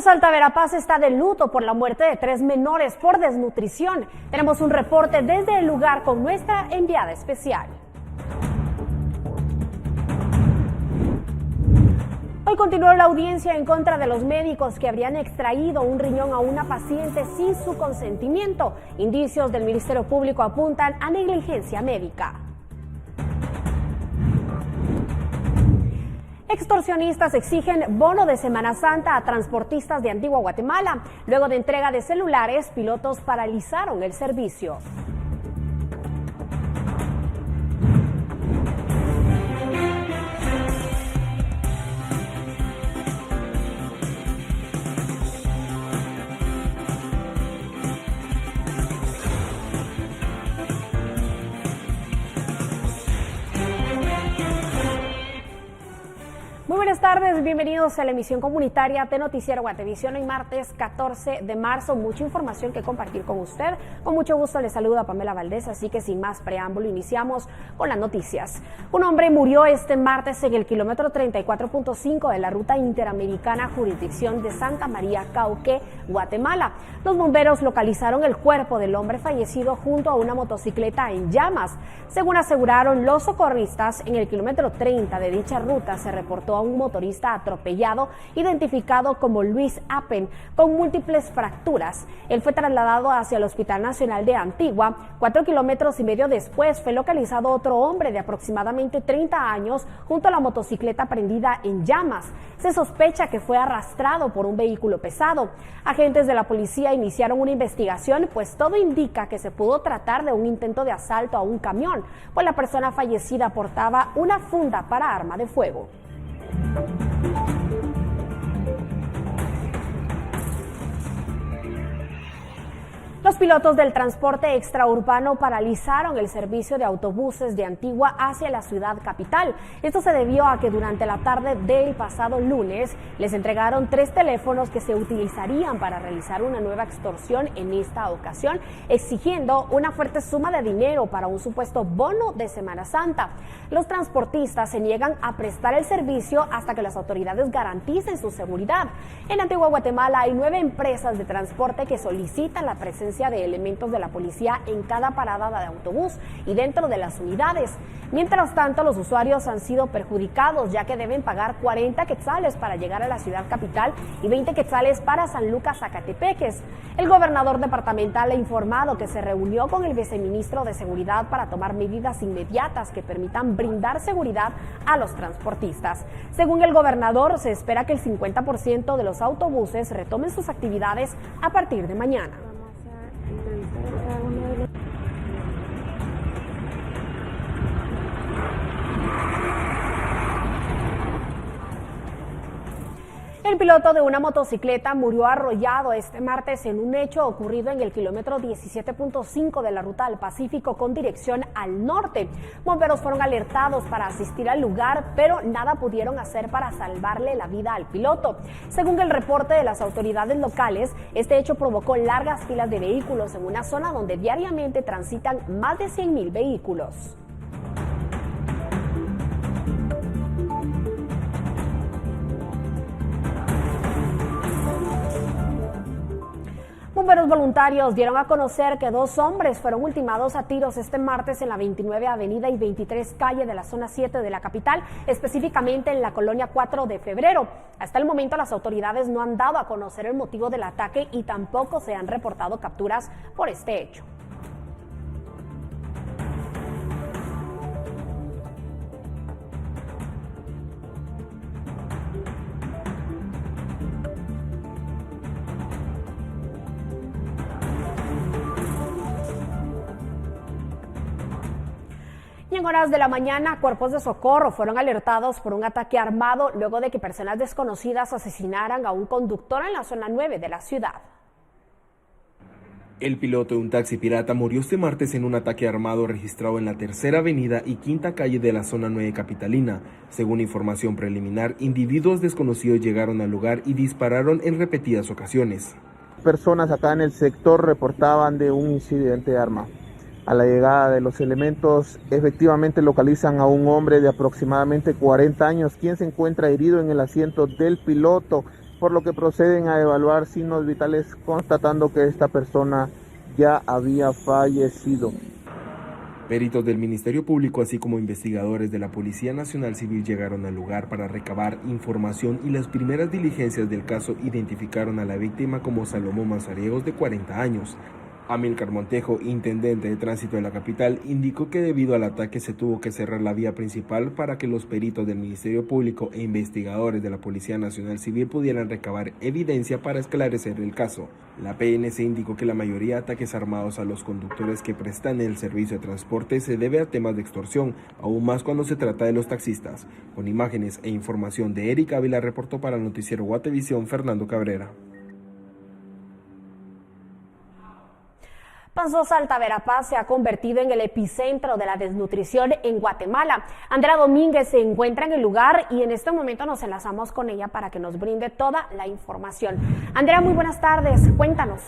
Salta Verapaz está de luto por la muerte de 3 menores por desnutrición. Tenemos un reporte desde el lugar con nuestra enviada especial. Hoy continuó la audiencia en contra de los médicos que habrían extraído un riñón a una paciente sin su consentimiento. Indicios del Ministerio Público apuntan a negligencia médica. Extorsionistas exigen bono de Semana Santa a transportistas de Antigua Guatemala. Luego de entrega de celulares, pilotos paralizaron el servicio. Muy buenas tardes, bienvenidos a la emisión comunitaria de Noticiero Guatevisión. Hoy martes 14 de marzo, mucha información que compartir con usted. Con mucho gusto le saluda Pamela Valdés, así que sin más preámbulo iniciamos con las noticias. Un hombre murió este martes en el kilómetro 34.5 de la ruta interamericana jurisdicción de Santa María, Cauqué, Guatemala. Los bomberos localizaron el cuerpo del hombre fallecido junto a una motocicleta en llamas. Según aseguraron los socorristas, en el kilómetro 30 de dicha ruta se reportó a un motorista atropellado identificado como Luis Apen con múltiples fracturas. Él fue trasladado hacia el Hospital Nacional de Antigua. 4,5 kilómetros después fue localizado otro hombre de aproximadamente 30 años junto a la motocicleta prendida en llamas. Se sospecha que fue arrastrado por un vehículo pesado. Agentes de la policía iniciaron una investigación, pues todo indica que se pudo tratar de un intento de asalto a un camión, pues la persona fallecida portaba una funda para arma de fuego. Los pilotos del transporte extraurbano paralizaron el servicio de autobuses de Antigua hacia la ciudad capital. Esto se debió a que durante la tarde del pasado lunes les entregaron 3 teléfonos que se utilizarían para realizar una nueva extorsión en esta ocasión, exigiendo una fuerte suma de dinero para un supuesto bono de Semana Santa. Los transportistas se niegan a prestar el servicio hasta que las autoridades garanticen su seguridad. En Antigua Guatemala hay 9 empresas de transporte que solicitan la presencia de elementos de la policía en cada parada de autobús y dentro de las unidades. Mientras tanto, los usuarios han sido perjudicados, ya que deben pagar 40 quetzales para llegar a la ciudad capital y 20 quetzales para San Lucas, Zacatepeques. El gobernador departamental ha informado que se reunió con el viceministro de Seguridad para tomar medidas inmediatas que permitan brindar seguridad a los transportistas. Según el gobernador, se espera que el 50% de los autobuses retomen sus actividades a partir de mañana. El piloto de una motocicleta murió arrollado este martes en un hecho ocurrido en el kilómetro 17.5 de la ruta del Pacífico con dirección al norte. Bomberos fueron alertados para asistir al lugar, pero nada pudieron hacer para salvarle la vida al piloto. Según el reporte de las autoridades locales, este hecho provocó largas filas de vehículos en una zona donde diariamente transitan más de 100,000 vehículos. Bomberos voluntarios dieron a conocer que 2 hombres fueron ultimados a tiros este martes en la 29 Avenida y 23 Calle de la zona 7 de la capital, específicamente en la colonia 4 de febrero. Hasta el momento las autoridades no han dado a conocer el motivo del ataque y tampoco se han reportado capturas por este hecho. Y en horas de la mañana, cuerpos de socorro fueron alertados por un ataque armado luego de que personas desconocidas asesinaran a un conductor en la zona 9 de la ciudad. El piloto de un taxi pirata murió este martes en un ataque armado registrado en la Tercera Avenida y Quinta Calle de la zona 9 capitalina. Según información preliminar, individuos desconocidos llegaron al lugar y dispararon en repetidas ocasiones. Personas acá en el sector reportaban de un incidente de arma. A la llegada de los elementos, efectivamente localizan a un hombre de aproximadamente 40 años, quien se encuentra herido en el asiento del piloto por lo que proceden a evaluar signos vitales constatando que esta persona ya había fallecido. Peritos del Ministerio Público, así como investigadores de la Policía Nacional Civil, llegaron al lugar para recabar información y las primeras diligencias del caso identificaron a la víctima como Salomón Mazariegos, de 40 años. Amílcar Montejo, intendente de tránsito de la capital, indicó que debido al ataque se tuvo que cerrar la vía principal para que los peritos del Ministerio Público e investigadores de la Policía Nacional Civil pudieran recabar evidencia para esclarecer el caso. La PNC indicó que la mayoría de ataques armados a los conductores que prestan el servicio de transporte se debe a temas de extorsión, aún más cuando se trata de los taxistas. Con imágenes e información de Eric Ávila, reportó para el noticiero Guatevisión Fernando Cabrera. Panzosa Alta Verapaz se ha convertido en el epicentro de la desnutrición en Guatemala. Andrea Domínguez se encuentra en el lugar y en este momento nos enlazamos con ella para que nos brinde toda la información. Andrea, muy buenas tardes, cuéntanos.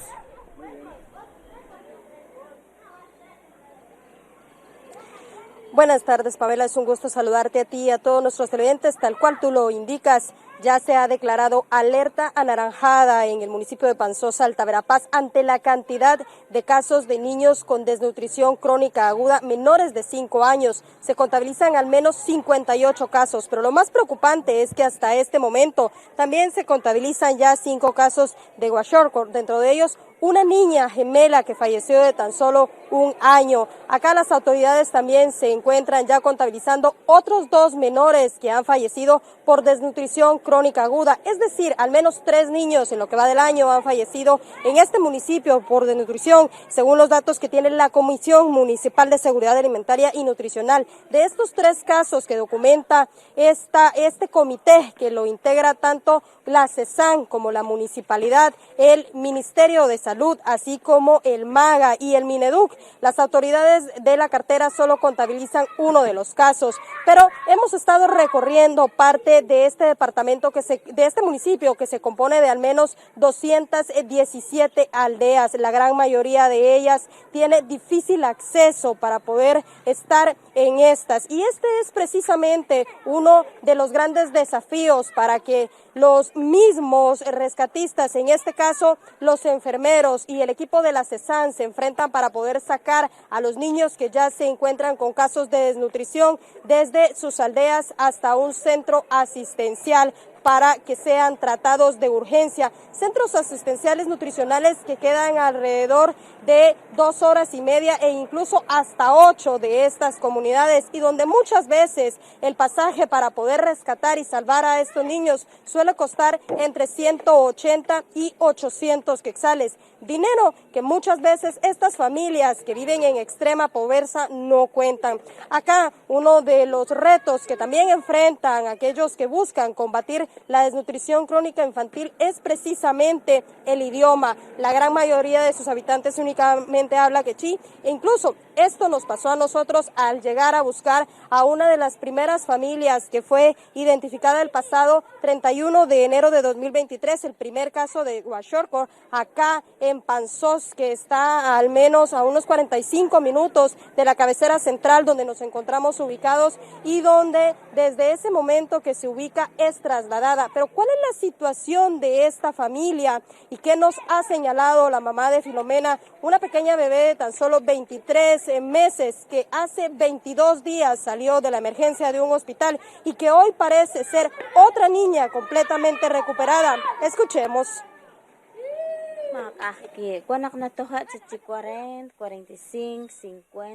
Buenas tardes, Pamela, es un gusto saludarte a ti y a todos nuestros televidentes, tal cual tú lo indicas. Ya se ha declarado alerta anaranjada en el municipio de Panzosa, Alta Verapaz, ante la cantidad de casos de niños con desnutrición crónica aguda menores de 5 años. Se contabilizan al menos 58 casos, pero lo más preocupante es que hasta este momento también se contabilizan ya 5 casos de kwashiorkor, dentro de ellos una niña gemela que falleció de tan solo 1 año. Acá las autoridades también se encuentran ya contabilizando otros 2 menores que han fallecido por desnutrición crónica aguda, es decir, al menos 3 niños en lo que va del año han fallecido en este municipio por desnutrición, según los datos que tiene la Comisión Municipal de Seguridad Alimentaria y Nutricional. De estos 3 casos que documenta este comité, que lo integra tanto la CESAN como la municipalidad, el Ministerio de Salud, así como el MAGA y el Mineduc, las autoridades de la cartera solo contabilizan 1 de los casos, pero hemos estado recorriendo parte de este departamento, de este municipio, que se compone de al menos 217 aldeas. La gran mayoría de ellas tiene difícil acceso para poder estar en estas, y este es precisamente uno de los grandes desafíos para que los mismos rescatistas, en este caso los enfermeros y el equipo de la CESAN, se enfrentan para poder sacar a los niños que ya se encuentran con casos de desnutrición desde sus aldeas hasta un centro asistencial para que sean tratados de urgencia. Centros asistenciales nutricionales que quedan alrededor de 2 horas y media e incluso hasta 8 de estas comunidades, y donde muchas veces el pasaje para poder rescatar y salvar a estos niños suele costar entre 180 y 800 quetzales, dinero que muchas veces estas familias que viven en extrema pobreza no cuentan. Acá uno de los retos que también enfrentan aquellos que buscan combatir la desnutrición crónica infantil es precisamente el idioma. La gran mayoría de sus habitantes únicamente habla quechí, e incluso esto nos pasó a nosotros al llegar a buscar a una de las primeras familias que fue identificada el pasado 31 de enero de 2023, el primer caso de kwashiorkor acá en Panzós, que está al menos a unos 45 minutos de la cabecera central donde nos encontramos ubicados, y donde desde ese momento que se ubica es trasladada. Pero ¿cuál es la situación de esta familia y qué nos ha señalado la mamá de Filomena, una pequeña bebé de tan solo 23 meses que hace 22 días salió de la emergencia de un hospital y que hoy parece ser otra niña completamente recuperada? Escuchemos.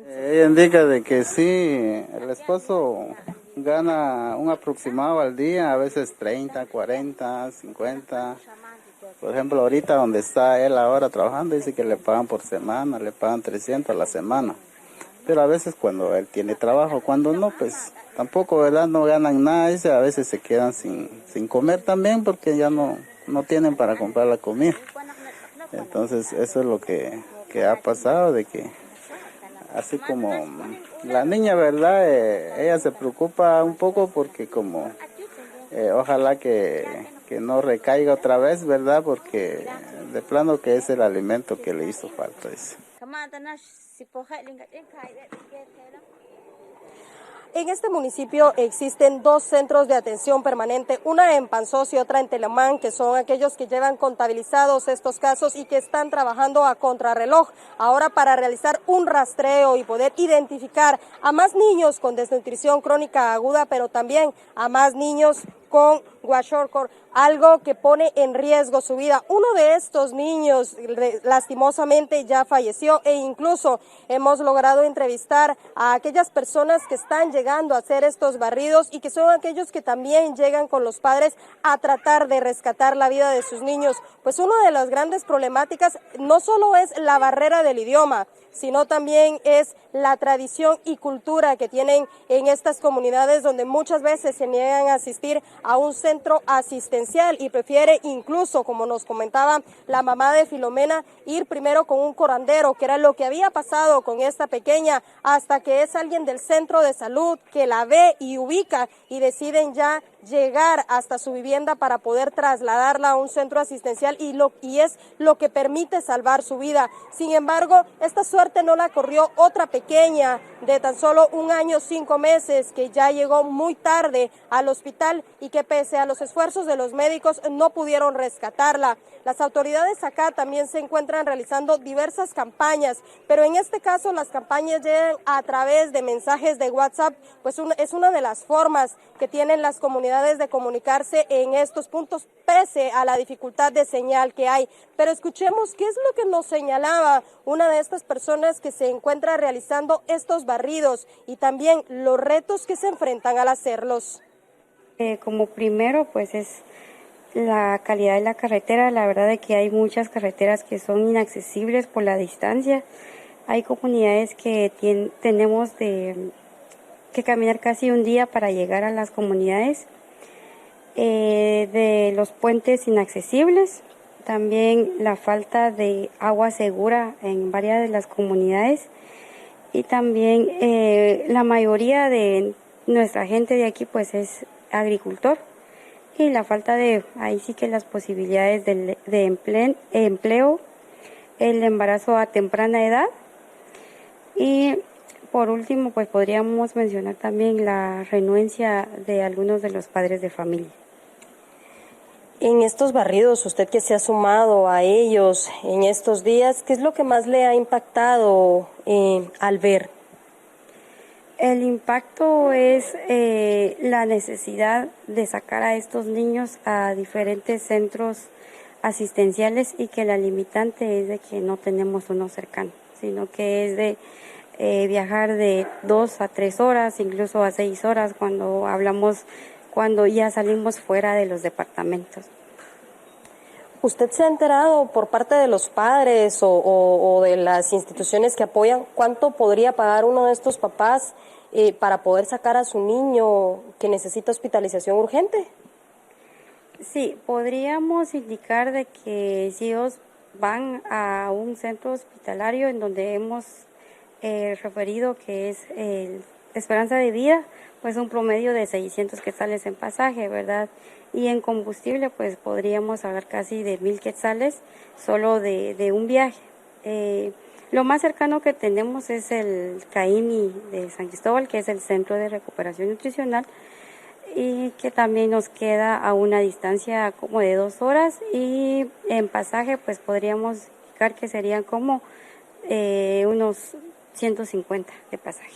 Ella indica de que sí, el esposo gana un aproximado al día, a veces 30, 40, 50. Por ejemplo, ahorita donde está él ahora trabajando, dice que le pagan por semana, le pagan 300 a la semana. Pero a veces cuando él tiene trabajo, cuando no, pues tampoco, ¿verdad? No ganan nada, dice, a veces se quedan sin comer también porque ya no tienen para comprar la comida. Entonces eso es lo que ha pasado, de que así como la niña, ¿verdad? Ella se preocupa un poco porque como ojalá que no recaiga otra vez, ¿verdad? Porque de plano que es el alimento que le hizo falta. Dice. En este municipio existen 2 centros de atención permanente, una en Panzós y otra en Telamán, que son aquellos que llevan contabilizados estos casos y que están trabajando a contrarreloj ahora para realizar un rastreo y poder identificar a más niños con desnutrición crónica aguda, pero también a más niños con kwashiorkor, algo que pone en riesgo su vida. Uno de estos niños lastimosamente ya falleció e incluso hemos logrado entrevistar a aquellas personas que están llegando a hacer estos barridos y que son aquellos que también llegan con los padres a tratar de rescatar la vida de sus niños. Pues una de las grandes problemáticas no solo es la barrera del idioma, sino también es la tradición y cultura que tienen en estas comunidades donde muchas veces se niegan a asistir a un centro asistencial y prefiere incluso, como nos comentaba la mamá de Filomena, ir primero con un curandero, que era lo que había pasado con esta pequeña, hasta que es alguien del centro de salud que la ve y ubica y deciden ya llegar hasta su vivienda para poder trasladarla a un centro asistencial y es lo que permite salvar su vida. Sin embargo, esta suerte no la corrió otra pequeña de tan solo 1 año 5 meses que ya llegó muy tarde al hospital y que pese a los esfuerzos de los médicos no pudieron rescatarla. Las autoridades acá también se encuentran realizando diversas campañas, pero en este caso las campañas llegan a través de mensajes de WhatsApp, pues es una de las formas que tienen las comunidades de comunicarse en estos puntos, pese a la dificultad de señal que hay. Pero escuchemos qué es lo que nos señalaba una de estas personas que se encuentra realizando estos barridos y también los retos que se enfrentan al hacerlos. Como primero, pues es la calidad de la carretera. La verdad es que hay muchas carreteras que son inaccesibles por la distancia. Hay comunidades que tenemos que caminar casi un día para llegar a las comunidades, de los puentes inaccesibles, también la falta de agua segura en varias de las comunidades y también la mayoría de nuestra gente de aquí pues es agricultor y la falta de, ahí sí que las posibilidades de empleo, el embarazo a temprana edad y por último pues podríamos mencionar también la renuencia de algunos de los padres de familia. En estos barridos, usted que se ha sumado a ellos en estos días, ¿qué es lo que más le ha impactado al ver? El impacto es la necesidad de sacar a estos niños a diferentes centros asistenciales y que la limitante es de que no tenemos uno cercano, sino que es de viajar de 2 a 3 horas, incluso a 6 horas cuando ya salimos fuera de los departamentos. ¿Usted se ha enterado por parte de los padres o de las instituciones que apoyan cuánto podría pagar uno de estos papás para poder sacar a su niño que necesita hospitalización urgente? Sí, podríamos indicar de que si ellos van a un centro hospitalario en donde hemos referido que es esperanza de vida, pues un promedio de 600 quetzales en pasaje, ¿verdad? Y en combustible, pues podríamos hablar casi de 1,000 quetzales solo de un viaje. Lo más cercano que tenemos es el CAIMI de San Cristóbal, que es el Centro de Recuperación Nutricional, y que también nos queda a una distancia como de 2 horas, y en pasaje, pues podríamos indicar que serían como unos 150 de pasaje.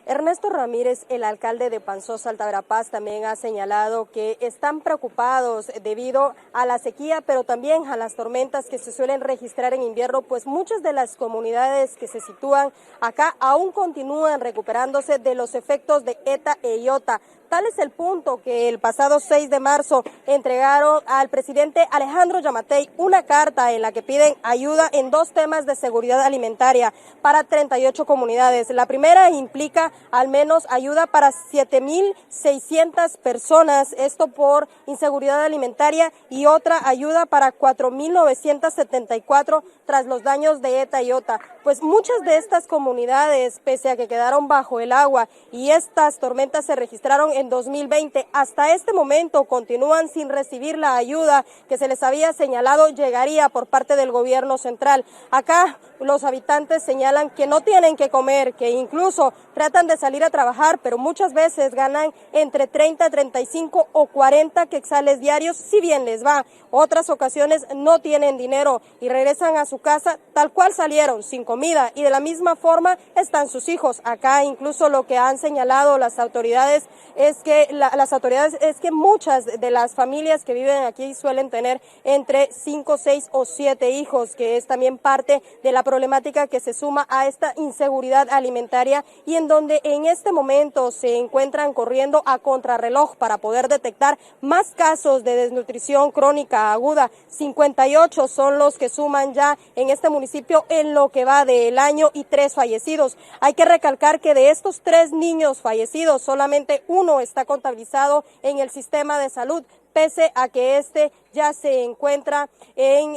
Ernesto Ramírez, el alcalde de Panzós, Alta Verapaz, también ha señalado que están preocupados debido a la sequía, pero también a las tormentas que se suelen registrar en invierno, pues muchas de las comunidades que se sitúan acá aún continúan recuperándose de los efectos de ETA e IOTA. Tal es el punto que el pasado 6 de marzo entregaron al presidente Alejandro Yamatei una carta en la que piden ayuda en 2 temas de seguridad alimentaria para 38 comunidades. La primera implica al menos ayuda para 7,600 personas, esto por inseguridad alimentaria, y otra ayuda para 4,974 tras los daños de ETA y IOTA. Pues muchas de estas comunidades, pese a que quedaron bajo el agua y estas tormentas se registraron en 2020, hasta este momento continúan sin recibir la ayuda que se les había señalado llegaría por parte del gobierno central. Acá los habitantes señalan que no tienen que comer, que incluso tratan de salir a trabajar, pero muchas veces ganan entre 30, 35 o 40 quetzales diarios, si bien les va. Otras ocasiones no tienen dinero y regresan a su casa tal cual salieron, sin comida, y de la misma forma están sus hijos. Acá incluso lo que han señalado las autoridades es que muchas de las familias que viven aquí suelen tener entre 5, 6 o 7 hijos, que es también parte de la problemática que se suma a esta inseguridad alimentaria y en donde en este momento se encuentran corriendo a contrarreloj para poder detectar más casos de desnutrición crónica aguda. 58 son los que suman ya en este municipio en lo que va del año y 3 fallecidos. Hay que recalcar que de estos 3 niños fallecidos, solamente uno está contabilizado en el sistema de salud, pese a que este ya se encuentra en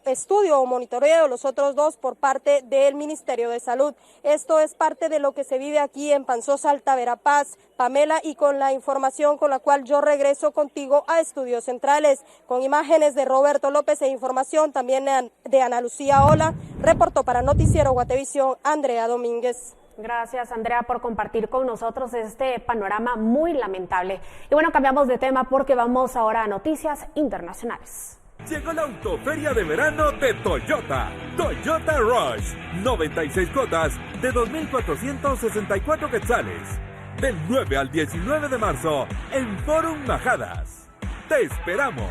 estudio o monitoreo, los otros 2 por parte del Ministerio de Salud. Esto es parte de lo que se vive aquí en Panzosa, Alta Verapaz, Pamela, y con la información con la cual yo regreso contigo a Estudios Centrales, con imágenes de Roberto López e información también de Ana Lucía Ola. Reportó para Noticiero Guatevisión, Andrea Domínguez. Gracias, Andrea, por compartir con nosotros este panorama muy lamentable. Y bueno, cambiamos de tema porque vamos ahora a noticias internacionales. Llegó la autoferia de verano de Toyota. Toyota Rush. 96 cuotas de 2.464 quetzales. Del 9 al 19 de marzo en Forum Majadas. ¡Te esperamos!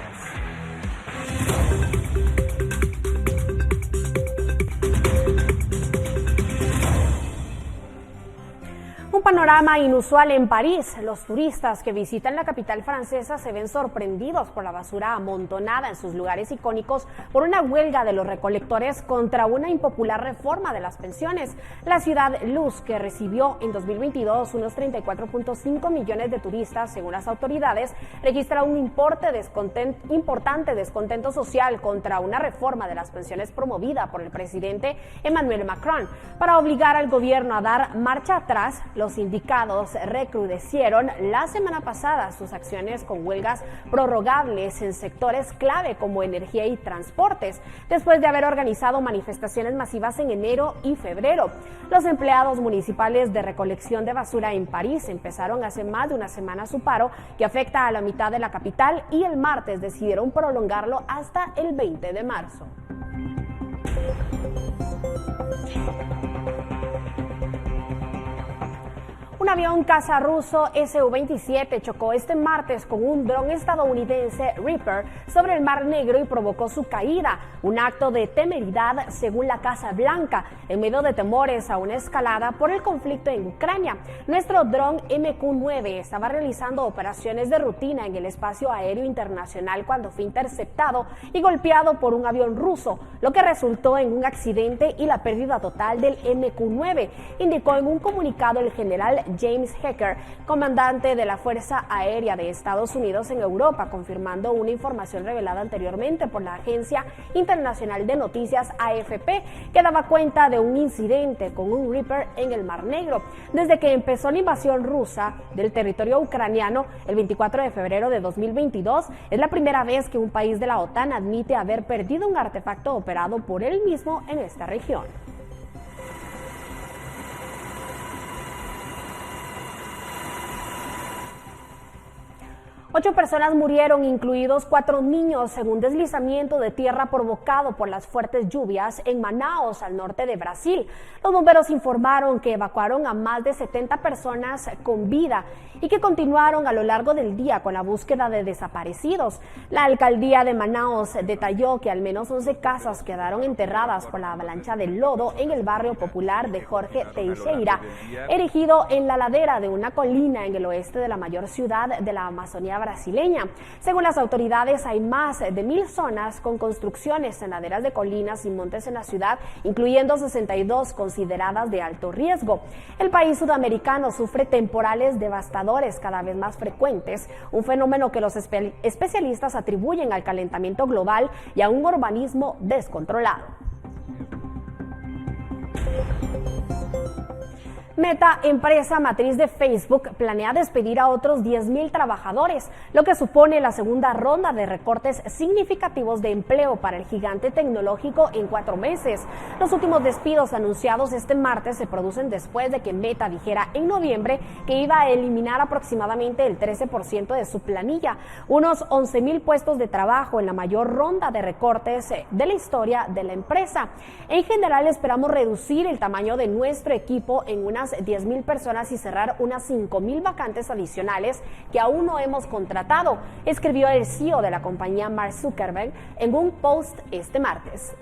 Un panorama inusual en París. Los turistas que visitan la capital francesa se ven sorprendidos por la basura amontonada en sus lugares icónicos por una huelga de los recolectores contra una impopular reforma de las pensiones. La ciudad Luz, que recibió en 2022 unos 34.5 millones de turistas, según las autoridades, registra un importante descontento social contra una reforma de las pensiones promovida por el presidente Emmanuel Macron. Para obligar al gobierno a dar marcha atrás, los sindicatos recrudecieron la semana pasada sus acciones con huelgas prorrogables en sectores clave como energía y transportes, después de haber organizado manifestaciones masivas en enero y febrero. Los empleados municipales de recolección de basura en París empezaron hace más de una semana su paro, que afecta a la mitad de la capital, y el martes decidieron prolongarlo hasta el 20 de marzo. Un avión caza ruso Su-27 chocó este martes con un dron estadounidense Reaper sobre el Mar Negro y provocó su caída, un acto de temeridad según la Casa Blanca, en medio de temores a una escalada por el conflicto en Ucrania. Nuestro dron MQ-9 estaba realizando operaciones de rutina en el espacio aéreo internacional cuando fue interceptado y golpeado por un avión ruso, lo que resultó en un accidente y la pérdida total del MQ-9, indicó en un comunicado el general James Hecker, comandante de la Fuerza Aérea de Estados Unidos en Europa, confirmando una información revelada anteriormente por la agencia internacional de noticias AFP, que daba cuenta de un incidente con un Reaper en el Mar Negro. Desde que empezó la invasión rusa del territorio ucraniano el 24 de febrero de 2022, es la primera vez que un país de la OTAN admite haber perdido un artefacto operado por él mismo en esta región. Ocho personas murieron, incluidos 4 niños, en un deslizamiento de tierra provocado por las fuertes lluvias en Manaus, al norte de Brasil. Los bomberos informaron que evacuaron a más de 70 personas con vida y que continuaron a lo largo del día con la búsqueda de desaparecidos. La alcaldía de Manaus detalló que al menos 11 casas quedaron enterradas por la avalancha de lodo en el barrio popular de Jorge Teixeira, erigido en la ladera de una colina en el oeste de la mayor ciudad de la Amazonía brasileña. Según las autoridades, hay más de 1,000 zonas con construcciones en laderas de colinas y montes en la ciudad, incluyendo 62 consideradas de alto riesgo. El país sudamericano sufre temporales devastadores cada vez más frecuentes, un fenómeno que los especialistas atribuyen al calentamiento global y a un urbanismo descontrolado. Meta, empresa matriz de Facebook, planea despedir a otros 10,000 trabajadores, lo que supone la segunda ronda de recortes significativos de empleo para el gigante tecnológico en 4 meses. Los últimos despidos anunciados este martes se producen después de que Meta dijera en noviembre que iba a eliminar aproximadamente el 13% de su planilla, unos 11,000 puestos de trabajo en la mayor ronda de recortes de la historia de la empresa. En general, esperamos reducir el tamaño de nuestro equipo en unas 10,000 personas y cerrar unas 5,000 vacantes adicionales que aún no hemos contratado, escribió el CEO de la compañía Mark Zuckerberg en un post este martes.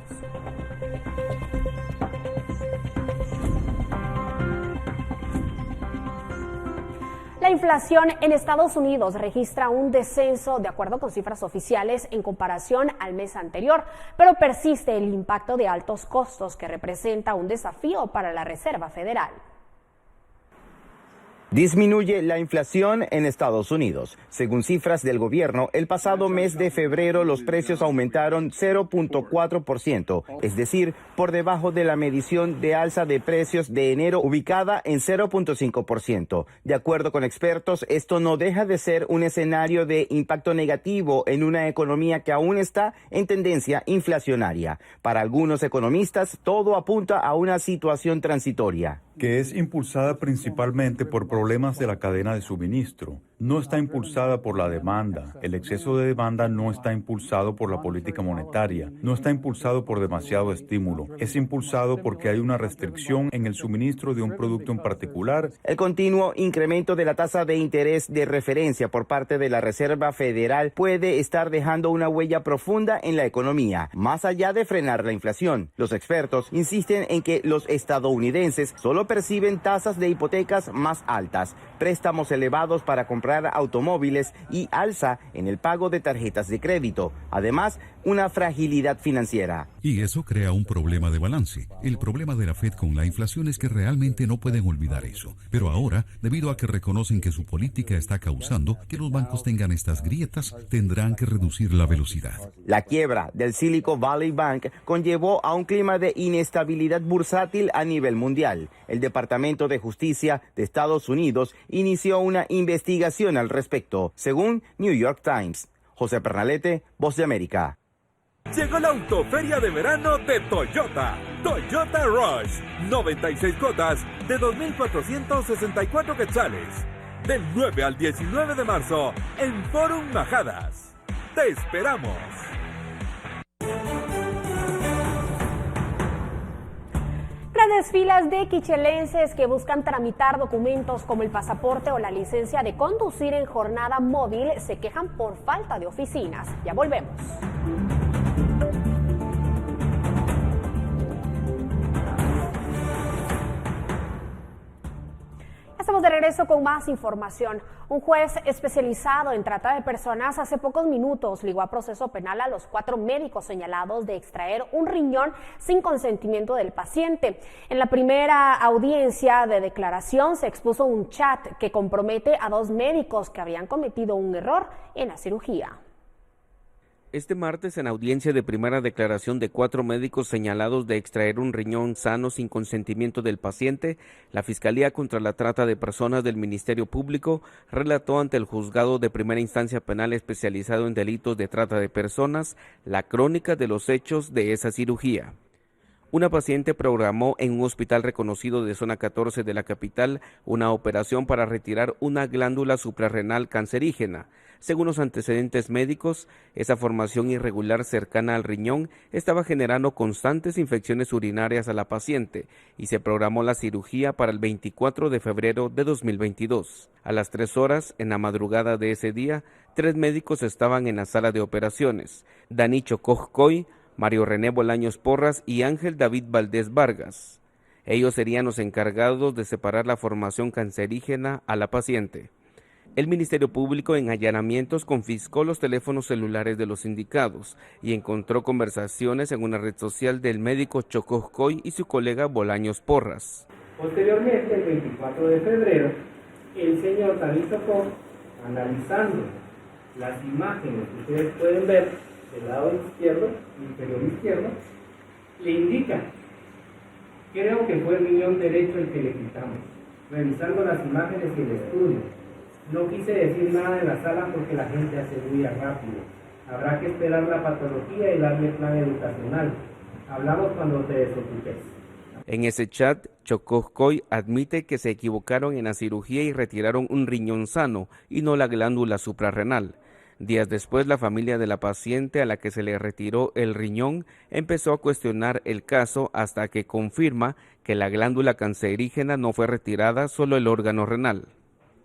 La inflación en Estados Unidos registra un descenso de acuerdo con cifras oficiales en comparación al mes anterior, pero persiste el impacto de altos costos que representa un desafío para la Reserva Federal. Disminuye la inflación en Estados Unidos. Según cifras del gobierno, el pasado mes de febrero los precios aumentaron 0.4%, es decir, por debajo de la medición de alza de precios de enero ubicada en 0.5%. De acuerdo con expertos, esto no deja de ser un escenario de impacto negativo en una economía que aún está en tendencia inflacionaria. Para algunos economistas, todo apunta a una situación transitoria, que es impulsada principalmente por problemas de la cadena de suministro. No está impulsada por la demanda. El exceso de demanda no está impulsado por la política monetaria. No está impulsado por demasiado estímulo. Es impulsado porque hay una restricción en el suministro de un producto en particular. El continuo incremento de la tasa de interés de referencia por parte de la Reserva Federal puede estar dejando una huella profunda en la economía, más allá de frenar la inflación. Los expertos insisten en que los estadounidenses solo perciben tasas de hipotecas más altas, préstamos elevados para comprar automóviles y alza en el pago de tarjetas de crédito. Además, una fragilidad financiera. Y eso crea un problema de balance. El problema de la Fed con la inflación es que realmente no pueden olvidar eso. Pero ahora, debido a que reconocen que su política está causando que los bancos tengan estas grietas, tendrán que reducir la velocidad. La quiebra del Silicon Valley Bank conllevó a un clima de inestabilidad bursátil a nivel mundial. El Departamento de Justicia de Estados Unidos inició una investigación al respecto, según New York Times. José Pernalete, Voz de América. Llegó la autoferia de verano de Toyota. Toyota Rush. 96 cuotas de 2,464 quetzales. Del 9 al 19 de marzo en Forum Majadas. ¡Te esperamos! Grandes filas de quichelenses que buscan tramitar documentos como el pasaporte o la licencia de conducir en jornada móvil se quejan por falta de oficinas. Ya volvemos. Estamos de regreso con más información. Un juez especializado en trata de personas hace pocos minutos ligó a proceso penal a los 4 médicos señalados de extraer un riñón sin consentimiento del paciente. En la primera audiencia de declaración se expuso un chat que compromete a 2 médicos que habrían cometido un error en la cirugía. Este martes, en audiencia de primera declaración de 4 médicos señalados de extraer un riñón sano sin consentimiento del paciente, la Fiscalía contra la Trata de Personas del Ministerio Público relató ante el Juzgado de Primera Instancia Penal especializado en delitos de trata de personas la crónica de los hechos de esa cirugía. Una paciente programó en un hospital reconocido de zona 14 de la capital una operación para retirar una glándula suprarrenal cancerígena. Según los antecedentes médicos, esa formación irregular cercana al riñón estaba generando constantes infecciones urinarias a la paciente y se programó la cirugía para el 24 de febrero de 2022. A las 3 horas, en la madrugada de ese día, 3 médicos estaban en la sala de operaciones: Danicho Cojcoy, Mario René Bolaños Porras y Ángel David Valdés Vargas. Ellos serían los encargados de separar la formación cancerígena a la paciente. El Ministerio Público en allanamientos confiscó los teléfonos celulares de los indicados y encontró conversaciones en una red social del médico Chocoscoy y su colega Bolaños Porras. Posteriormente, el 24 de febrero, el señor David Tocó, analizando las imágenes que ustedes pueden ver del lado izquierdo, inferior izquierdo, le indica: creo que fue el riñón derecho el que le quitamos. revisando las imágenes y el estudio. No quise decir nada en la sala porque la gente hace huya rápido. Habrá que esperar la patología y darle plan educacional. Hablamos cuando te desocupes. En ese chat, Chocoscoy admite que se equivocaron en la cirugía y retiraron un riñón sano y no la glándula suprarrenal. Días después, la familia de la paciente a la que se le retiró el riñón empezó a cuestionar el caso hasta que confirma que la glándula cancerígena no fue retirada, solo el órgano renal.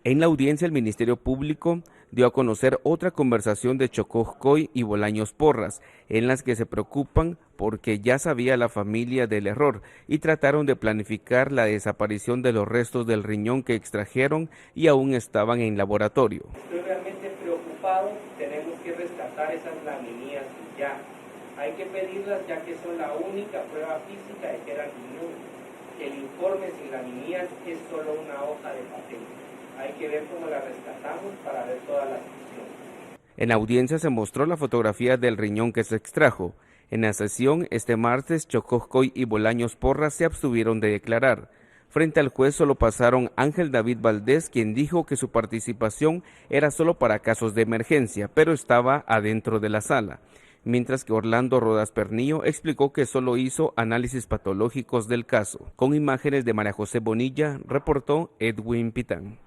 En la audiencia, el Ministerio Público dio a conocer otra conversación de Chocoscoy y Bolaños Porras, en las que se preocupan porque ya sabía la familia del error y trataron de planificar la desaparición de los restos del riñón que extrajeron y aún estaban en laboratorio. Estoy realmente preocupado, tenemos que rescatar esas laminillas ya. Hay que pedirlas ya que son la única prueba física de que era riñón. El informe sin laminillas es solo una hoja de papel. Hay que ver cómo la rescatamos para ver todas las funciones. En la audiencia se mostró la fotografía del riñón que se extrajo. En la sesión, este martes, Chocoscoy y Bolaños Porras se abstuvieron de declarar. Frente al juez solo pasaron Ángel David Valdés, quien dijo que su participación era solo para casos de emergencia, pero estaba adentro de la sala. Mientras que Orlando Rodas Pernillo explicó que solo hizo análisis patológicos del caso. Con imágenes de María José Bonilla, reportó Edwin Pitán.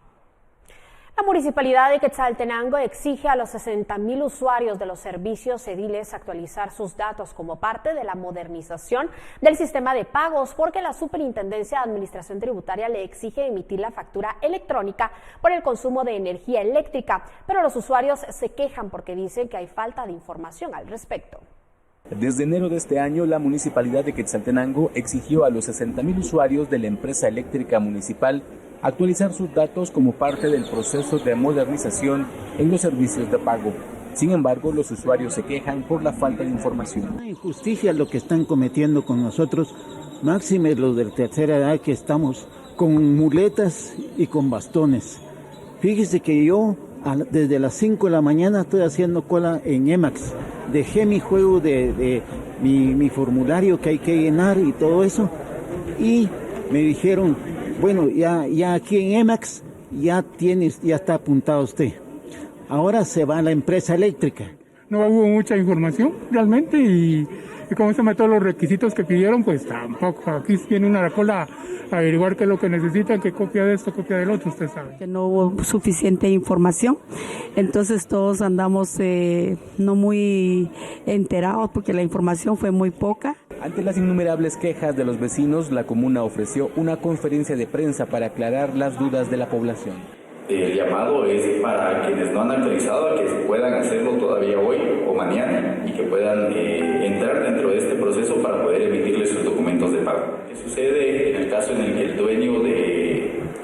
La Municipalidad de Quetzaltenango exige a los 60,000 usuarios de los servicios ediles actualizar sus datos como parte de la modernización del sistema de pagos, porque la Superintendencia de Administración Tributaria le exige emitir la factura electrónica por el consumo de energía eléctrica, pero los usuarios se quejan porque dicen que hay falta de información al respecto. Desde enero de este año, la Municipalidad de Quetzaltenango exigió a los 60,000 usuarios de la empresa eléctrica municipal actualizar sus datos como parte del proceso de modernización en los servicios de pago. Sin embargo, los usuarios se quejan por la falta de información. Una injusticia lo que están cometiendo con nosotros, máxime los de tercera edad que estamos con muletas y con bastones. Fíjese que yo desde las 5 de la mañana estoy haciendo cola en EMAX. Dejé mi juego de mi formulario que hay que llenar y todo eso, y me dijeron, bueno, ya aquí en EMAX ya está apuntado usted. Ahora se va a la empresa eléctrica. No hubo mucha información realmente y como se todos los requisitos que pidieron, pues tampoco. Aquí viene una cola a averiguar qué es lo que necesitan, qué copia de esto, copia del otro, usted sabe. Que no hubo suficiente información, entonces todos andamos no muy enterados porque la información fue muy poca. Ante las innumerables quejas de los vecinos, la comuna ofreció una conferencia de prensa para aclarar las dudas de la población. El llamado es para quienes no han actualizado, a que puedan hacerlo todavía hoy o mañana y que puedan entrar dentro de este proceso para poder emitirles sus documentos de pago. ¿Qué sucede en el caso en el que el dueño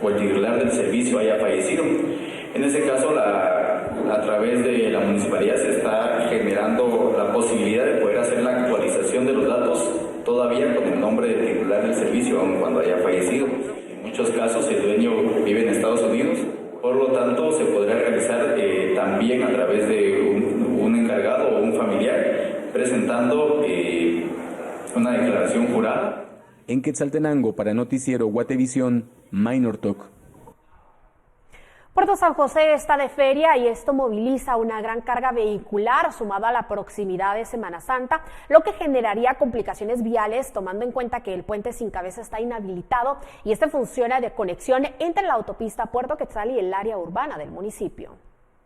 o el titular del servicio haya fallecido? En ese caso, a través de la municipalidad se está generando la posibilidad de poder hacer la actualización de los datos todavía con el nombre del titular del servicio, aun cuando haya fallecido. En muchos casos el dueño vive en Estados Unidos, por lo tanto se podrá realizar también a través de un encargado o un familiar presentando una declaración jurada. En Quetzaltenango, para Noticiero Guatevisión, Minor Talk. Puerto San José está de feria y esto moviliza una gran carga vehicular sumado a la proximidad de Semana Santa, lo que generaría complicaciones viales, tomando en cuenta que el puente Sin Cabeza está inhabilitado y este funciona de conexión entre la autopista Puerto Quetzal y el área urbana del municipio.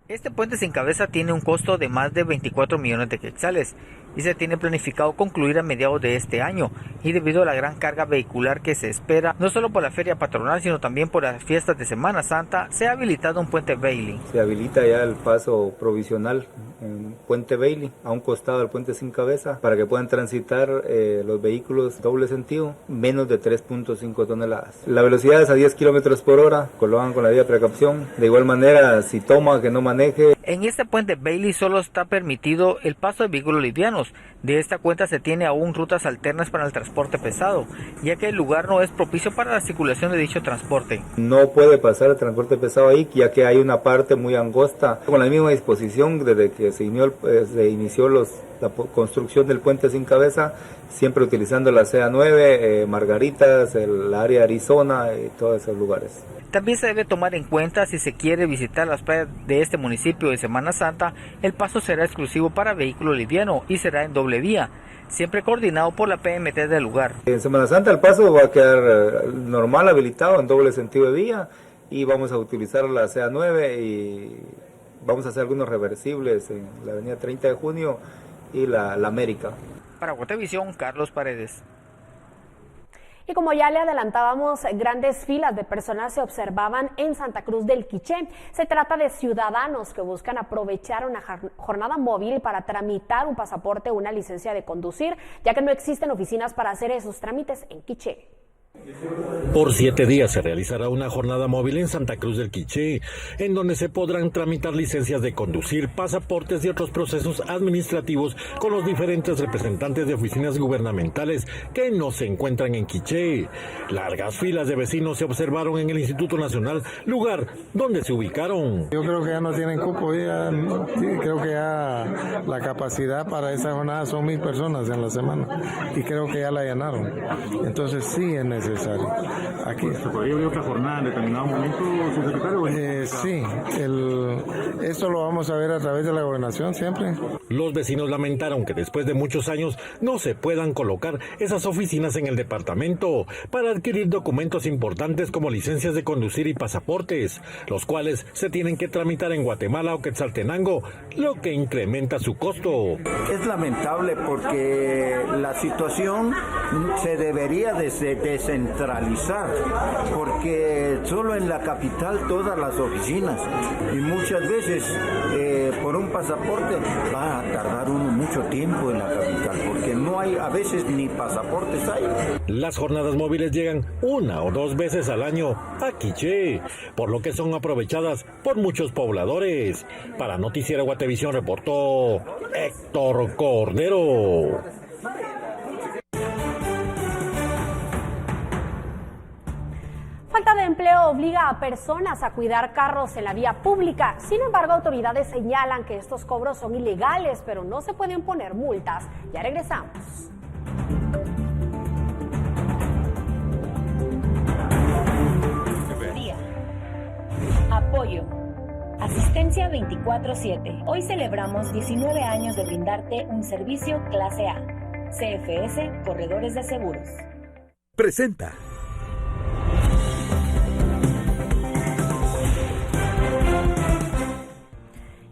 Este puente Sin Cabeza tiene un costo de más de 24 millones de quetzales y se tiene planificado concluir a mediados de este año, y debido a la gran carga vehicular que se espera, no solo por la feria patronal sino también por las fiestas de Semana Santa, se ha habilitado un puente Bailey. Se habilita ya el paso provisional en Puente Bailey, a un costado del puente Sin Cabeza, para que puedan transitar los vehículos doble sentido, menos de 3.5 toneladas. La velocidad es a 10 kilómetros por hora, colocan con la debida precaución. De igual manera, si toma, que no maneje. En este puente Bailey solo está permitido el paso de vehículos livianos. De esta cuenta se tiene aún rutas alternas para el transporte pesado, ya que el lugar no es propicio para la circulación de dicho transporte. No puede pasar el transporte pesado ahí, ya que hay una parte muy angosta, con la misma disposición desde que se inició la construcción del puente sin cabeza, siempre utilizando la CA9, Margaritas, el área Arizona y todos esos lugares. También se debe tomar en cuenta si se quiere visitar las playas de este municipio en Semana Santa, el paso será exclusivo para vehículo liviano y será en doble vía, siempre coordinado por la PMT del lugar. En Semana Santa el paso va a quedar normal, habilitado en doble sentido de vía y vamos a utilizar la CA9 y vamos a hacer algunos reversibles en la avenida 30 de junio y la América. Para Guatevisión, Carlos Paredes. Y como ya le adelantábamos, grandes filas de personas se observaban en Santa Cruz del Quiché. Se trata de ciudadanos que buscan aprovechar una jornada móvil para tramitar un pasaporte o una licencia de conducir, ya que no existen oficinas para hacer esos trámites en Quiché. Por 7 días se realizará una jornada móvil en Santa Cruz del Quiché, en donde se podrán tramitar licencias de conducir, pasaportes y otros procesos administrativos con los diferentes representantes de oficinas gubernamentales que no se encuentran en Quiché. Largas filas de vecinos se observaron en el Instituto Nacional, lugar donde se ubicaron. Yo creo que ya no tienen cupo, creo que ya la capacidad para esa jornada son 1,000 personas en la semana y creo que ya la llenaron. Entonces sí es necesario. Aquí. ¿Se podría abrir otra jornada en determinado momento, secretario? Sí, esto lo vamos a ver a través de la gobernación siempre. Los vecinos lamentaron que después de muchos años no se puedan colocar esas oficinas en el departamento para adquirir documentos importantes como licencias de conducir y pasaportes, los cuales se tienen que tramitar en Guatemala o Quetzaltenango, lo que incrementa su costo. Es lamentable porque la situación se debería descentralizar, porque solo en la capital todas las oficinas y muchas veces por un pasaporte va a tardar uno mucho tiempo en la capital porque no hay a veces ni pasaportes hay. Las jornadas móviles llegan 1 o 2 veces al año a Quiché, por lo que son aprovechadas por muchos pobladores. Para Noticiero Guatevisión reportó Héctor Cordero. Falta de empleo obliga a personas a cuidar carros en la vía pública. Sin embargo, autoridades señalan que estos cobros son ilegales, pero no se pueden poner multas. Ya regresamos. Apoyo. Asistencia 24/7. Hoy celebramos 19 años de brindarte un servicio clase A. CFS Corredores de Seguros. Presenta.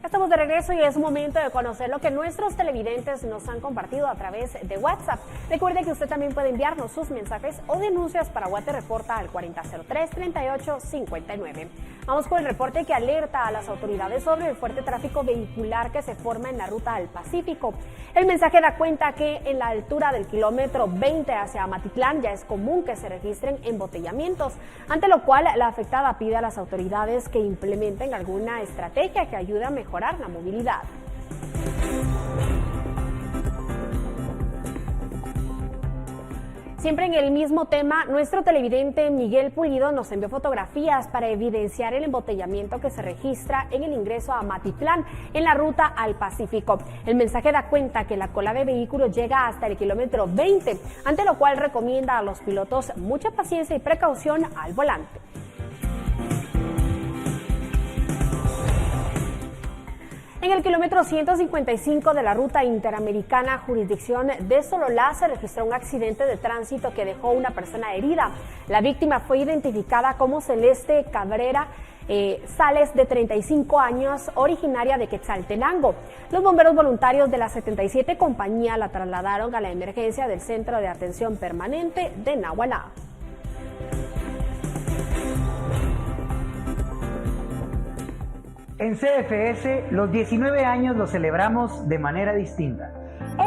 Estamos de regreso y es momento de conocer lo que nuestros televidentes nos han compartido a través de WhatsApp. Recuerde que usted también puede enviarnos sus mensajes o denuncias para Guate Reporta al 4003-3859. Vamos con el reporte que alerta a las autoridades sobre el fuerte tráfico vehicular que se forma en la ruta al Pacífico. El mensaje da cuenta que en la altura del kilómetro 20 hacia Amatitlán ya es común que se registren embotellamientos, ante lo cual la afectada pide a las autoridades que implementen alguna estrategia que ayude a mejorar la movilidad. Siempre en el mismo tema, nuestro televidente Miguel Pulido nos envió fotografías para evidenciar el embotellamiento que se registra en el ingreso a Amatitlán, en la ruta al Pacífico. El mensaje da cuenta que la cola de vehículos llega hasta el kilómetro 20, ante lo cual recomienda a los pilotos mucha paciencia y precaución al volante. En el kilómetro 155 de la ruta interamericana, jurisdicción de Sololá, se registró un accidente de tránsito que dejó una persona herida. La víctima fue identificada como Celeste Cabrera Sales, de 35 años, originaria de Quetzaltenango. Los bomberos voluntarios de la 77 compañía la trasladaron a la emergencia del Centro de Atención Permanente de Nahualá. En CFS, los 19 años los celebramos de manera distinta.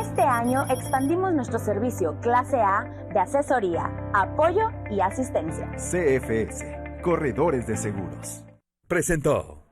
Este año expandimos nuestro servicio clase A de asesoría, apoyo y asistencia. CFS, Corredores de Seguros. Presentó.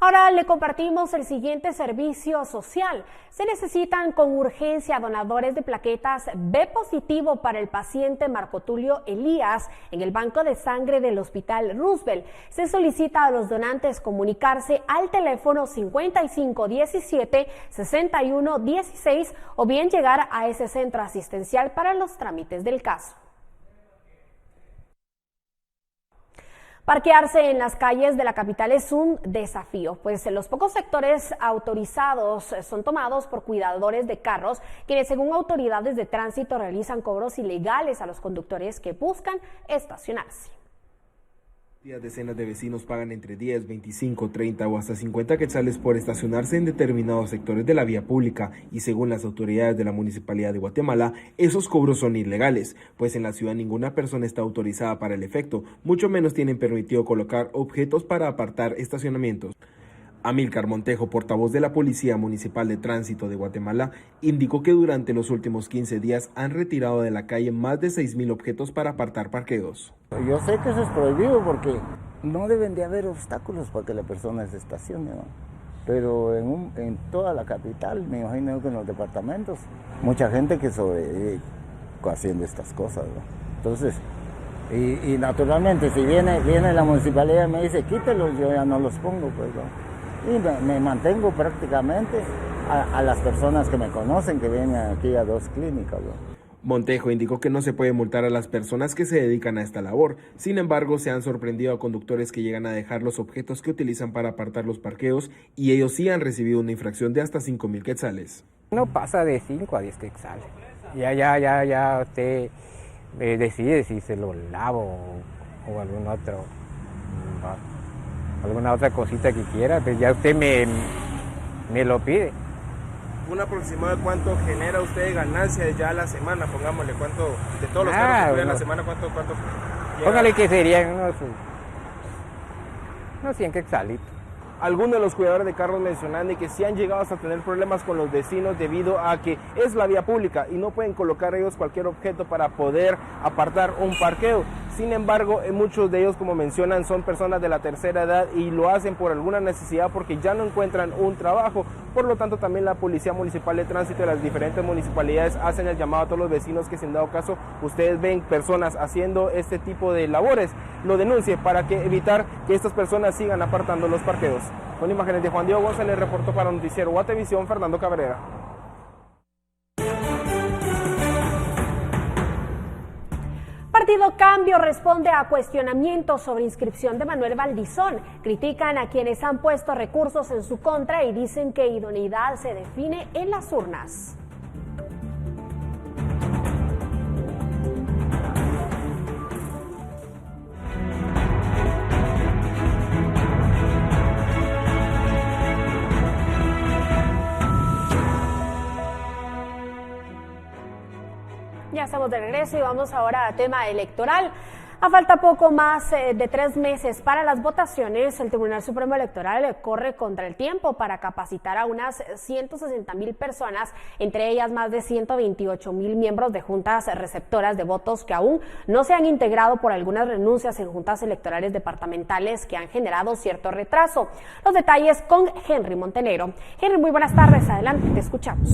Ahora le compartimos el siguiente servicio social. Se necesitan con urgencia donadores de plaquetas B positivo para el paciente Marco Tulio Elías en el banco de sangre del Hospital Roosevelt. Se solicita a los donantes comunicarse al teléfono 5517-6116 o bien llegar a ese centro asistencial para los trámites del caso. Parquearse en las calles de la capital es un desafío, pues los pocos sectores autorizados son tomados por cuidadores de carros, quienes según autoridades de tránsito realizan cobros ilegales a los conductores que buscan estacionarse. Decenas de vecinos pagan entre 10, 25, 30 o hasta 50 quetzales por estacionarse en determinados sectores de la vía pública y según las autoridades de la Municipalidad de Guatemala, esos cobros son ilegales, pues en la ciudad ninguna persona está autorizada para el efecto, mucho menos tienen permitido colocar objetos para apartar estacionamientos. Amílcar Montejo, portavoz de la Policía Municipal de Tránsito de Guatemala, indicó que durante los últimos 15 días han retirado de la calle más de 6,000 objetos para apartar parqueos. Yo sé que eso es prohibido porque no deben de haber obstáculos para que la persona se estacione, ¿no? Pero en toda la capital, me imagino que en los departamentos, mucha gente que sobrevive haciendo estas cosas, ¿no? Entonces, y naturalmente, si viene la municipalidad y me dice quítelos, yo ya no los pongo, pues, ¿no? Y me mantengo prácticamente a las personas que me conocen, que vienen aquí a 2 clínicas, ¿no? Montejo indicó que no se puede multar a las personas que se dedican a esta labor. Sin embargo, se han sorprendido a conductores que llegan a dejar los objetos que utilizan para apartar los parqueos y ellos sí han recibido una infracción de hasta 5,000 quetzales. No pasa de 5 a 10 quetzales. Ya usted decide si se lo lavo o alguna otra cosita que quiera, pues ya usted me lo pide. ¿Un aproximado de cuánto genera usted de ganancia ya a la semana? Pongámosle, ¿cuánto de todos los carros que tuve en la semana, cuánto llega? Póngale que serían unos 100 quetzalitos. Algunos de los cuidadores de carros mencionan que sí han llegado hasta tener problemas con los vecinos debido a que es la vía pública y no pueden colocar ellos cualquier objeto para poder apartar un parqueo. Sin embargo, muchos de ellos, como mencionan, son personas de la tercera edad y lo hacen por alguna necesidad porque ya no encuentran un trabajo. Por lo tanto, también la Policía Municipal de Tránsito de las diferentes municipalidades hacen el llamado a todos los vecinos que, si en dado caso ustedes ven personas haciendo este tipo de labores, lo denuncie para evitar que estas personas sigan apartando los parqueos. Con imágenes de Juan Diego González, reportó para Noticiero Guatevisión, Fernando Cabrera. Partido Cambio responde a cuestionamientos sobre inscripción de Manuel Valdizón. Critican a quienes han puesto recursos en su contra y dicen que idoneidad se define en las urnas. Ya estamos de regreso y vamos ahora a tema electoral. A falta poco más de 3 meses para las votaciones, el Tribunal Supremo Electoral corre contra el tiempo para capacitar a unas 160,000 personas, entre ellas más de 128,000 miembros de juntas receptoras de votos que aún no se han integrado por algunas renuncias en juntas electorales departamentales que han generado cierto retraso. Los detalles con Henry Montenegro. Henry, muy buenas tardes, adelante, te escuchamos.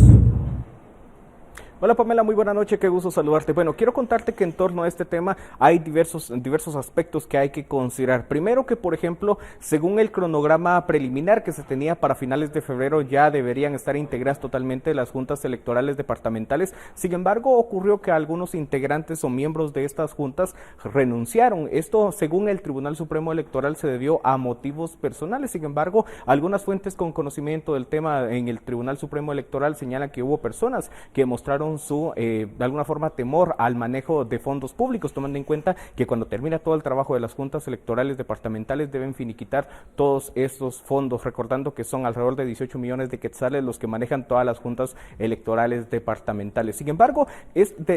Hola Pamela, muy buena noche, qué gusto saludarte. Bueno, quiero contarte que en torno a este tema hay diversos aspectos que hay que considerar. Primero que, por ejemplo, según el cronograma preliminar que se tenía para finales de febrero, ya deberían estar integradas totalmente las juntas electorales departamentales. Sin embargo, ocurrió que algunos integrantes o miembros de estas juntas renunciaron. Esto, según el Tribunal Supremo Electoral, se debió a motivos personales. Sin embargo, algunas fuentes con conocimiento del tema en el Tribunal Supremo Electoral señalan que hubo personas que mostraron su, de alguna forma, temor al manejo de fondos públicos, tomando en cuenta que cuando termina todo el trabajo de las juntas electorales departamentales deben finiquitar todos estos fondos, recordando que son alrededor de 18 millones de quetzales los que manejan todas las juntas electorales departamentales. Sin embargo,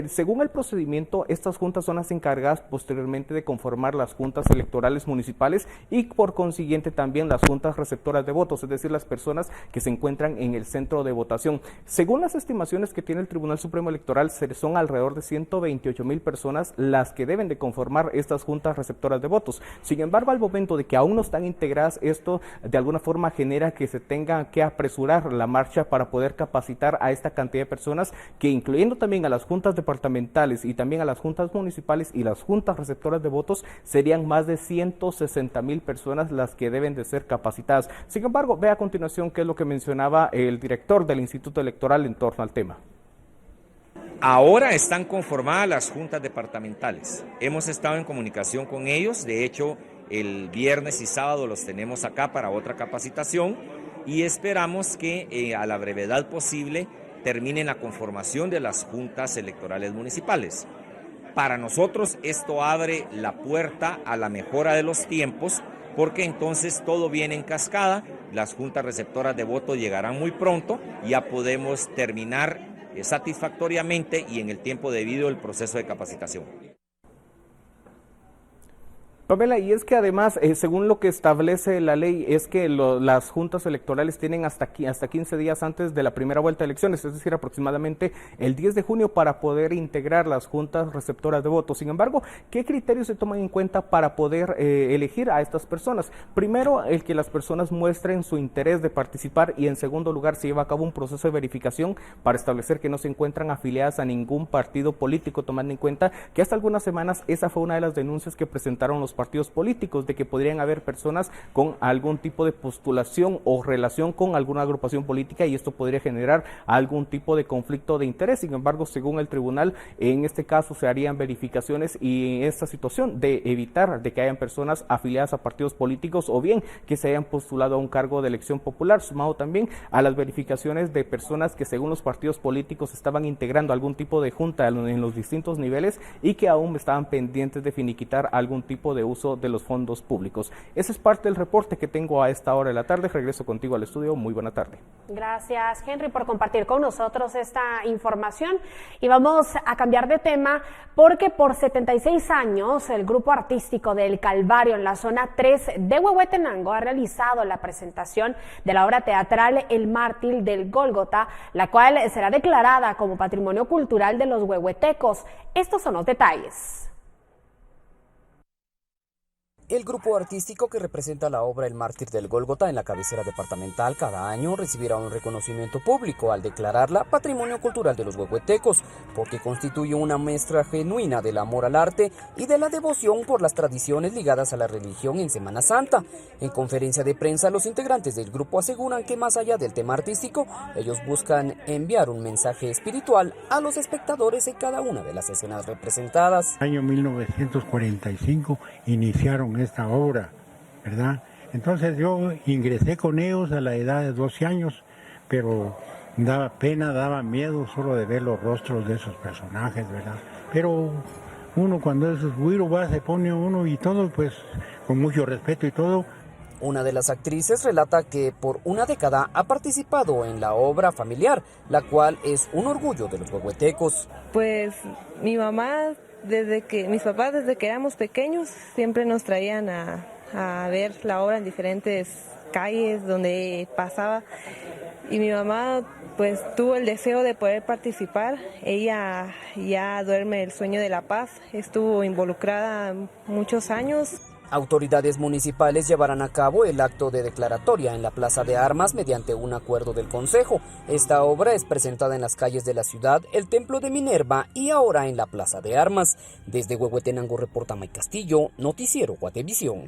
según el procedimiento, estas juntas son las encargadas posteriormente de conformar las juntas electorales municipales y por consiguiente también las juntas receptoras de votos, es decir, las personas que se encuentran en el centro de votación. Según las estimaciones que tiene el Tribunal Supremo Electoral son alrededor de 128,000 personas las que deben de conformar estas juntas receptoras de votos. Sin embargo, al momento de que aún no están integradas, esto de alguna forma genera que se tenga que apresurar la marcha para poder capacitar a esta cantidad de personas, que incluyendo también a las juntas departamentales y también a las juntas municipales y las juntas receptoras de votos, serían más de 160,000 personas las que deben de ser capacitadas. Sin embargo, ve a continuación qué es lo que mencionaba el director del Instituto Electoral en torno al tema. Ahora están conformadas las juntas departamentales. Hemos estado en comunicación con ellos, de hecho, el viernes y sábado los tenemos acá para otra capacitación y esperamos que a la brevedad posible terminen la conformación de las juntas electorales municipales. Para nosotros esto abre la puerta a la mejora de los tiempos, porque entonces todo viene en cascada, las juntas receptoras de voto llegarán muy pronto, ya podemos terminar satisfactoriamente y en el tiempo debido el proceso de capacitación. Pamela, y es que además, según lo que establece la ley, es que las juntas electorales tienen hasta 15 días antes de la primera vuelta de elecciones, es decir, aproximadamente el 10 de junio para poder integrar las juntas receptoras de votos. Sin embargo, ¿qué criterios se toman en cuenta para poder elegir a estas personas? Primero, el que las personas muestren su interés de participar y en segundo lugar se lleva a cabo un proceso de verificación para establecer que no se encuentran afiliadas a ningún partido político, tomando en cuenta que hasta algunas semanas esa fue una de las denuncias que presentaron los partidos políticos, de que podrían haber personas con algún tipo de postulación o relación con alguna agrupación política y esto podría generar algún tipo de conflicto de interés. Sin embargo, según el tribunal, en este caso se harían verificaciones y en esta situación de evitar de que hayan personas afiliadas a partidos políticos o bien que se hayan postulado a un cargo de elección popular, sumado también a las verificaciones de personas que según los partidos políticos estaban integrando algún tipo de junta en los distintos niveles y que aún estaban pendientes de finiquitar algún tipo de uso de los fondos públicos. Ese es parte del reporte que tengo a esta hora de la tarde. Regreso contigo al estudio. Muy buena tarde. Gracias, Henry, por compartir con nosotros esta información. Y vamos a cambiar de tema porque por 76 años el grupo artístico del Calvario en la zona 3 de Huehuetenango ha realizado la presentación de la obra teatral El Mártir del Gólgota, la cual será declarada como Patrimonio Cultural de los huehuetecos. Estos son los detalles. El grupo artístico que representa la obra El Mártir del Gólgota en la cabecera departamental cada año recibirá un reconocimiento público al declararla Patrimonio Cultural de los Huehuetecos, porque constituye una muestra genuina del amor al arte y de la devoción por las tradiciones ligadas a la religión en Semana Santa. En conferencia de prensa, los integrantes del grupo aseguran que más allá del tema artístico, ellos buscan enviar un mensaje espiritual a los espectadores en cada una de las escenas representadas. Año 1945 iniciaron esta obra, ¿verdad? Entonces yo ingresé con ellos a la edad de 12 años, pero daba pena, daba miedo solo de ver los rostros de esos personajes, ¿verdad? Pero uno cuando es güiro va, se pone uno y todo, pues con mucho respeto y todo. Una de las actrices relata que por una década ha participado en la obra familiar, la cual es un orgullo de los huehuetecos. Pues mi mamá, mis papás desde que éramos pequeños siempre nos traían a ver la obra en diferentes calles donde pasaba y mi mamá pues tuvo el deseo de poder participar. Ella ya duerme el sueño de la paz, estuvo involucrada muchos años. Autoridades municipales llevarán a cabo el acto de declaratoria en la Plaza de Armas mediante un acuerdo del Consejo. Esta obra es presentada en las calles de la ciudad, el Templo de Minerva y ahora en la Plaza de Armas. Desde Huehuetenango reporta May Castillo, Noticiero Guatevisión.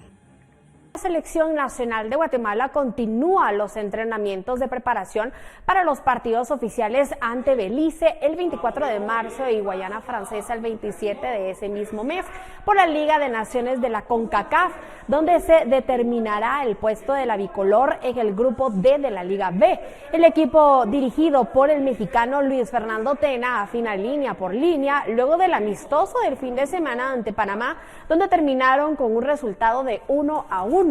La Selección Nacional de Guatemala continúa los entrenamientos de preparación para los partidos oficiales ante Belice el 24 de marzo y Guayana Francesa el 27 de ese mismo mes por la Liga de Naciones de la CONCACAF, donde se determinará el puesto de la bicolor en el grupo D de la Liga B. El equipo dirigido por el mexicano Luis Fernando Tena afina línea por línea luego del amistoso del fin de semana ante Panamá, donde terminaron con un resultado de 1-1.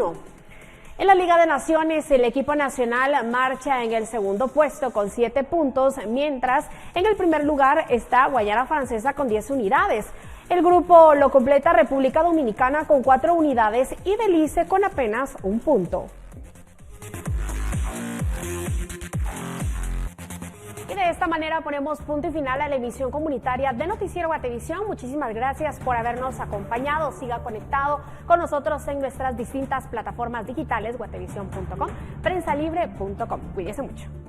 En la Liga de Naciones, el equipo nacional marcha en el segundo puesto con 7 puntos, mientras en el primer lugar está Guayana Francesa con 10 unidades. El grupo lo completa República Dominicana con 4 unidades y Belice con apenas 1 punto. Y de esta manera ponemos punto y final a la emisión comunitaria de Noticiero Guatevisión. Muchísimas gracias por habernos acompañado. Siga conectado con nosotros en nuestras distintas plataformas digitales, guatevisión.com, prensalibre.com. Cuídese mucho.